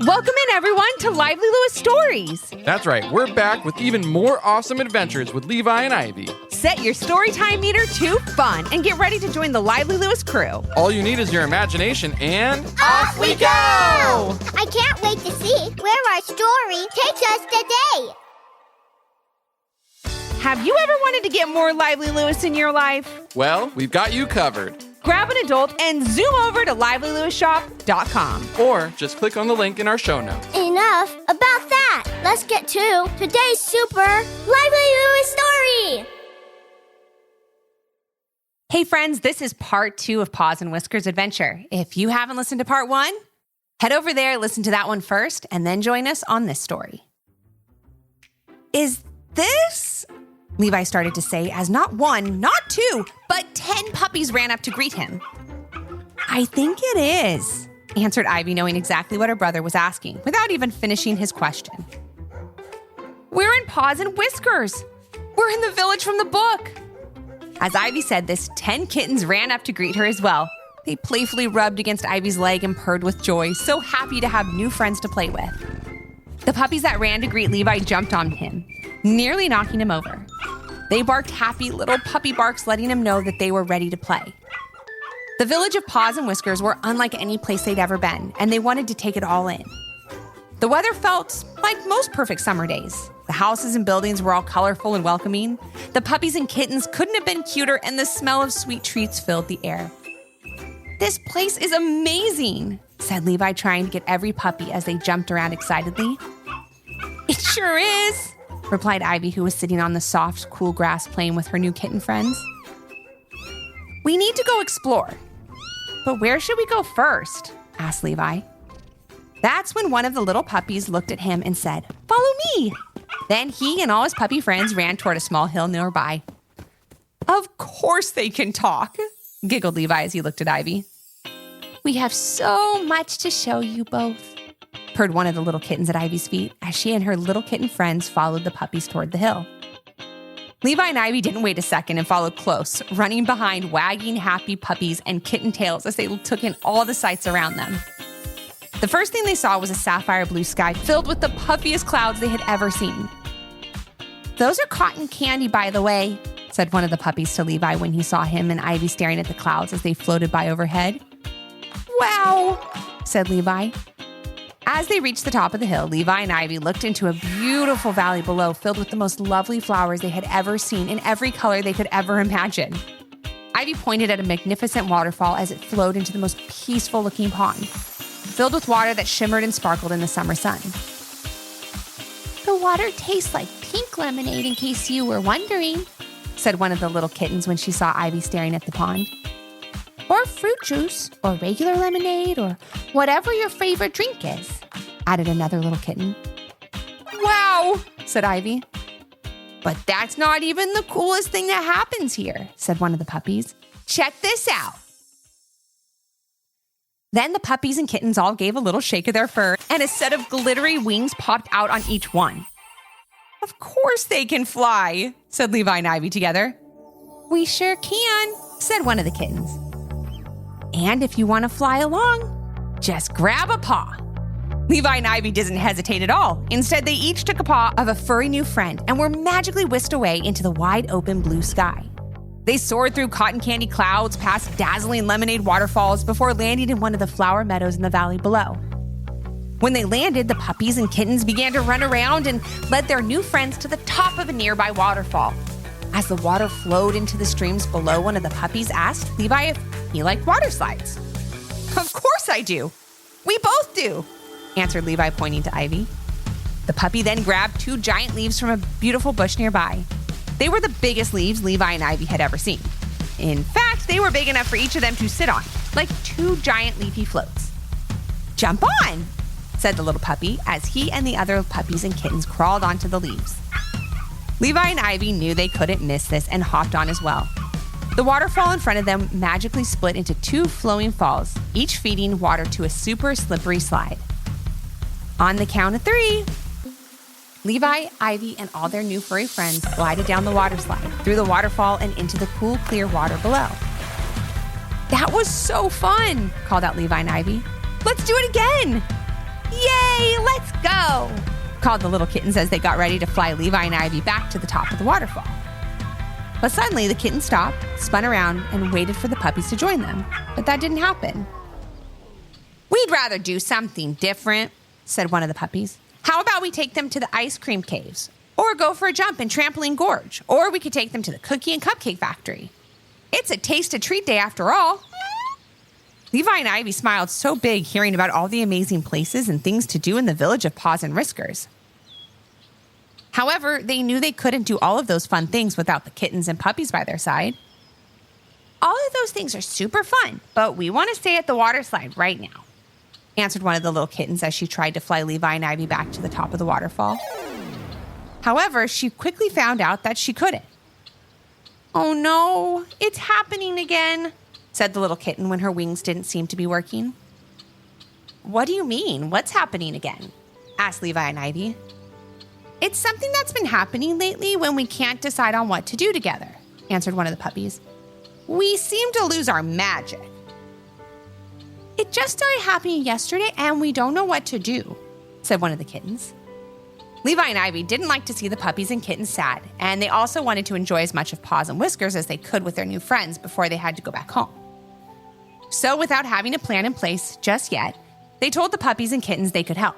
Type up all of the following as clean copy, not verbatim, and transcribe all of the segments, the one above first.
Welcome in, everyone, to Lively Lewis Stories. That's right, we're back with even more awesome adventures with Levi and Ivy. Set your storytime meter to fun and get ready to join the Lively Lewis crew. All you need is your imagination and... Off we go! I can't wait to see where our story takes us today. Have you ever wanted to get more Lively Lewis in your life? Well, we've got you covered. Grab an adult and zoom over to livelylewisshop.com. Or just click on the link in our show notes. Enough about that. Let's get to today's super Lively Lewis story. Hey friends, this is part 2 of Paws and Whiskers adventure. If you haven't listened to part 1, head over there, listen to that one first, and then join us on this story. Is this... Levi started to say as not 1, not 2, but 10 puppies ran up to greet him. I think it is, answered Ivy, knowing exactly what her brother was asking, without even finishing his question. We're in Paws and Whiskers. We're in the village from the book. As Ivy said this, 10 kittens ran up to greet her as well. They playfully rubbed against Ivy's leg and purred with joy, so happy to have new friends to play with. The puppies that ran to greet Levi jumped on him, nearly knocking him over. They barked happy little puppy barks, letting him know that they were ready to play. The village of Paws and Whiskers were unlike any place they'd ever been, and they wanted to take it all in. The weather felt like most perfect summer days. The houses and buildings were all colorful and welcoming. The puppies and kittens couldn't have been cuter, and the smell of sweet treats filled the air. This place is amazing, said Levi, trying to get every puppy as they jumped around excitedly. It sure is, replied Ivy, who was sitting on the soft, cool grass playing with her new kitten friends. We need to go explore. But where should we go first? Asked Levi. That's when one of the little puppies looked at him and said, Follow me. Then he and all his puppy friends ran toward a small hill nearby. Of course they can talk, giggled Levi as he looked at Ivy. We have so much to show you both, purred one of the little kittens at Ivy's feet as she and her little kitten friends followed the puppies toward the hill. Levi and Ivy didn't wait a second and followed close, running behind wagging happy puppies and kitten tails as they took in all the sights around them. The first thing they saw was a sapphire blue sky filled with the puffiest clouds they had ever seen. Those are cotton candy, by the way, said one of the puppies to Levi when he saw him and Ivy staring at the clouds as they floated by overhead. Wow, said Levi. As they reached the top of the hill, Levi and Ivy looked into a beautiful valley below filled with the most lovely flowers they had ever seen in every color they could ever imagine. Ivy pointed at a magnificent waterfall as it flowed into the most peaceful-looking pond, filled with water that shimmered and sparkled in the summer sun. The water tastes like pink lemonade, in case you were wondering, said one of the little kittens when she saw Ivy staring at the pond. Or fruit juice, or regular lemonade, or whatever your favorite drink is, added another little kitten. Wow, said Ivy. But that's not even the coolest thing that happens here, said one of the puppies. Check this out. Then the puppies and kittens all gave a little shake of their fur, and a set of glittery wings popped out on each one. Of course they can fly, said Levi and Ivy together. We sure can, said one of the kittens. And if you want to fly along, just grab a paw. Levi and Ivy didn't hesitate at all. Instead, they each took a paw of a furry new friend and were magically whisked away into the wide open blue sky. They soared through cotton candy clouds, past dazzling lemonade waterfalls before landing in one of the flower meadows in the valley below. When they landed, the puppies and kittens began to run around and led their new friends to the top of a nearby waterfall. As the water flowed into the streams below, one of the puppies asked Levi if he liked water slides. Of course I do. We both do, answered Levi, pointing to Ivy. The puppy then grabbed 2 giant leaves from a beautiful bush nearby. They were the biggest leaves Levi and Ivy had ever seen. In fact, they were big enough for each of them to sit on, like 2 giant leafy floats. Jump on, said the little puppy as he and the other puppies and kittens crawled onto the leaves. Levi and Ivy knew they couldn't miss this and hopped on as well. The waterfall in front of them magically split into 2 flowing falls, each feeding water to a super slippery slide. On the count of 3, Levi, Ivy, and all their new furry friends glided down the water slide, through the waterfall and into the cool, clear water below. That was so fun, called out Levi and Ivy. Let's do it again! Yay! Yay, let's go, called the little kittens as they got ready to fly Levi and Ivy back to the top of the waterfall. But suddenly the kittens stopped, spun around, and waited for the puppies to join them. But that didn't happen. We'd rather do something different, said one of the puppies. How about we take them to the ice cream caves? Or go for a jump in Trampoline Gorge? Or we could take them to the cookie and cupcake factory. It's a taste-a treat day after all. Levi and Ivy smiled so big hearing about all the amazing places and things to do in the village of Paws and Whiskers. However, they knew they couldn't do all of those fun things without the kittens and puppies by their side. All of those things are super fun, but we want to stay at the water slide right now, answered one of the little kittens as she tried to fly Levi and Ivy back to the top of the waterfall. However, she quickly found out that she couldn't. Oh no, it's happening again, said the little kitten when her wings didn't seem to be working. What do you mean? What's happening again? Asked Levi and Ivy. It's something that's been happening lately when we can't decide on what to do together, answered one of the puppies. We seem to lose our magic. It just started happening yesterday and we don't know what to do, said one of the kittens. Levi and Ivy didn't like to see the puppies and kittens sad, and they also wanted to enjoy as much of Paws and Whiskers as they could with their new friends before they had to go back home. So without having a plan in place just yet, they told the puppies and kittens they could help.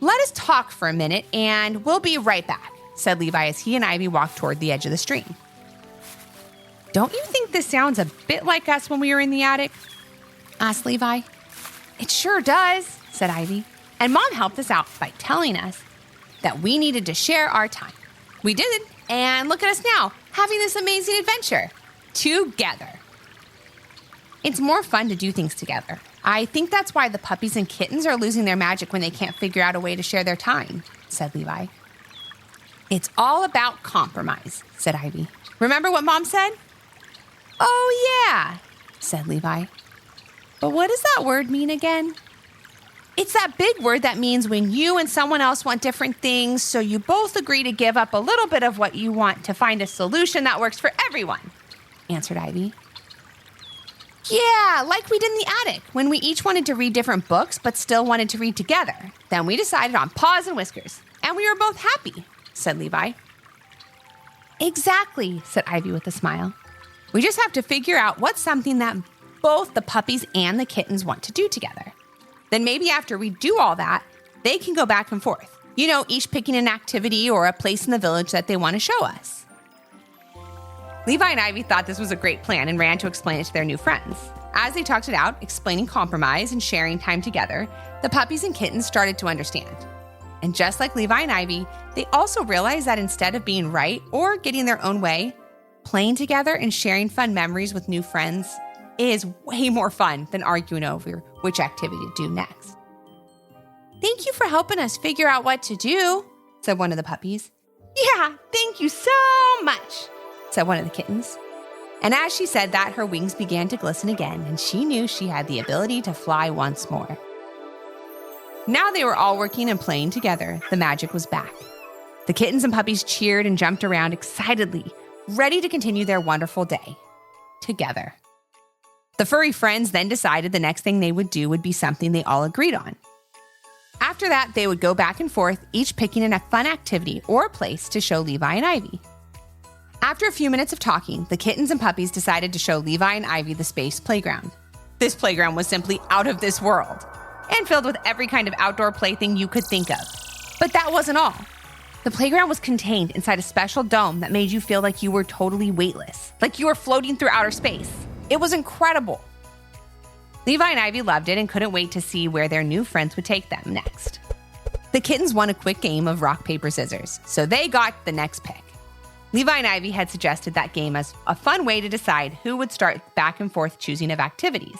Let us talk for a minute and we'll be right back, said Levi as he and Ivy walked toward the edge of the stream. Don't you think this sounds a bit like us when we were in the attic? Asked Levi. It sure does, said Ivy. And Mom helped us out by telling us that we needed to share our time. We did, and look at us now, having this amazing adventure together. It's more fun to do things together. I think that's why the puppies and kittens are losing their magic when they can't figure out a way to share their time, said Levi. It's all about compromise, said Ivy. Remember what Mom said? Oh, yeah, said Levi. But what does that word mean again? It's that big word that means when you and someone else want different things, so you both agree to give up a little bit of what you want to find a solution that works for everyone, answered Ivy. Yeah, like we did in the attic, when we each wanted to read different books but still wanted to read together. Then we decided on Paws and Whiskers, and we were both happy, said Levi. Exactly, said Ivy with a smile. We just have to figure out what's something that both the puppies and the kittens want to do together. Then maybe after we do all that, they can go back and forth. You know, each picking an activity or a place in the village that they want to show us. Levi and Ivy thought this was a great plan and ran to explain it to their new friends. As they talked it out, explaining compromise and sharing time together, the puppies and kittens started to understand. And just like Levi and Ivy, they also realized that instead of being right or getting their own way, playing together and sharing fun memories with new friends is way more fun than arguing over which activity to do next. Thank you for helping us figure out what to do, said one of the puppies. Yeah, thank you so much, said one of the kittens. And as she said that, her wings began to glisten again, and she knew she had the ability to fly once more. Now they were all working and playing together. The magic was back. The kittens and puppies cheered and jumped around excitedly, ready to continue their wonderful day together. The furry friends then decided the next thing they would do would be something they all agreed on. After that, they would go back and forth, each picking a fun activity or a place to show Levi and Ivy. After a few minutes of talking, the kittens and puppies decided to show Levi and Ivy the space playground. This playground was simply out of this world and filled with every kind of outdoor plaything you could think of. But that wasn't all. The playground was contained inside a special dome that made you feel like you were totally weightless, like you were floating through outer space. It was incredible. Levi and Ivy loved it and couldn't wait to see where their new friends would take them next. The kittens won a quick game of rock, paper, scissors, so they got the next pick. Levi and Ivy had suggested that game as a fun way to decide who would start back and forth choosing of activities.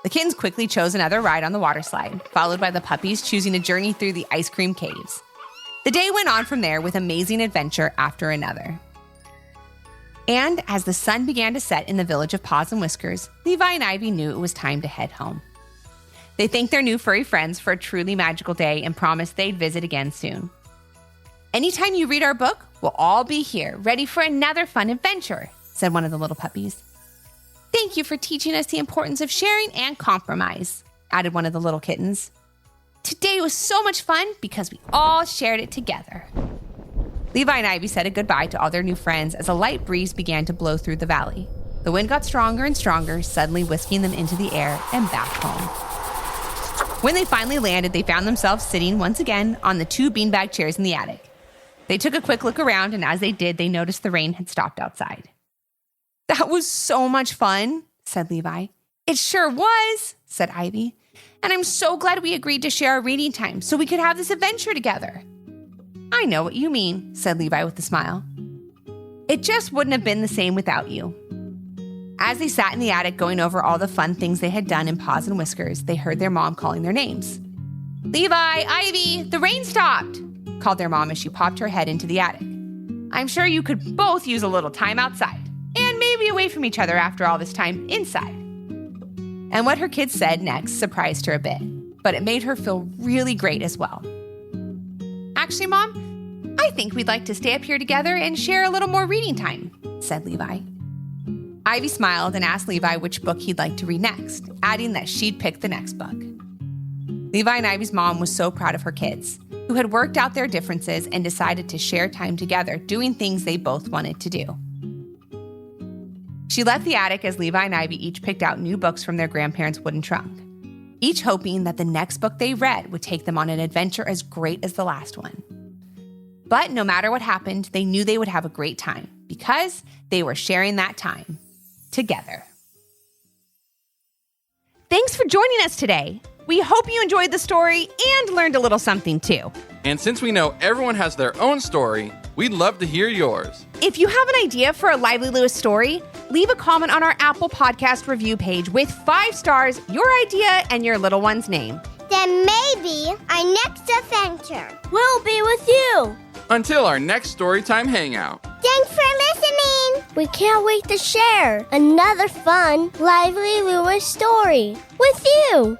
The kittens quickly chose another ride on the water slide, followed by the puppies choosing a journey through the ice cream caves. The day went on from there with amazing adventure after another. And as the sun began to set in the village of Paws and Whiskers, Levi and Ivy knew it was time to head home. They thanked their new furry friends for a truly magical day and promised they'd visit again soon. Anytime you read our book, we'll all be here, ready for another fun adventure, said one of the little puppies. Thank you for teaching us the importance of sharing and compromise, added one of the little kittens. Today was so much fun because we all shared it together. Levi and Ivy said a goodbye to all their new friends as a light breeze began to blow through the valley. The wind got stronger and stronger, suddenly whisking them into the air and back home. When they finally landed, they found themselves sitting once again on the 2 beanbag chairs in the attic. They took a quick look around, and as they did, they noticed the rain had stopped outside. "That was so much fun," said Levi. "It sure was," said Ivy. "And I'm so glad we agreed to share our reading time so we could have this adventure together." "I know what you mean," said Levi with a smile. "It just wouldn't have been the same without you." As they sat in the attic going over all the fun things they had done in Paws and Whiskers, they heard their mom calling their names. "Levi, Ivy, the rain stopped," called their mom as she popped her head into the attic. "I'm sure you could both use a little time outside, and maybe away from each other after all this time inside." And what her kids said next surprised her a bit, but it made her feel really great as well. "Actually, Mom, I think we'd like to stay up here together and share a little more reading time," said Levi. Ivy smiled and asked Levi which book he'd like to read next, adding that she'd pick the next book. Levi and Ivy's mom was so proud of her kids, who had worked out their differences and decided to share time together doing things they both wanted to do. She left the attic as Levi and Ivy each picked out new books from their grandparents' wooden trunk, each hoping that the next book they read would take them on an adventure as great as the last one. But no matter what happened, they knew they would have a great time because they were sharing that time together. Thanks for joining us today. We hope you enjoyed the story and learned a little something too. And since we know everyone has their own story, we'd love to hear yours. If you have an idea for a Lively Lewis story, leave a comment on our Apple Podcast review page with 5 stars, your idea, and your little one's name. Then maybe our next adventure will be with you. Until our next Storytime Hangout. Thanks for listening. We can't wait to share another fun Lively Lewis story with you.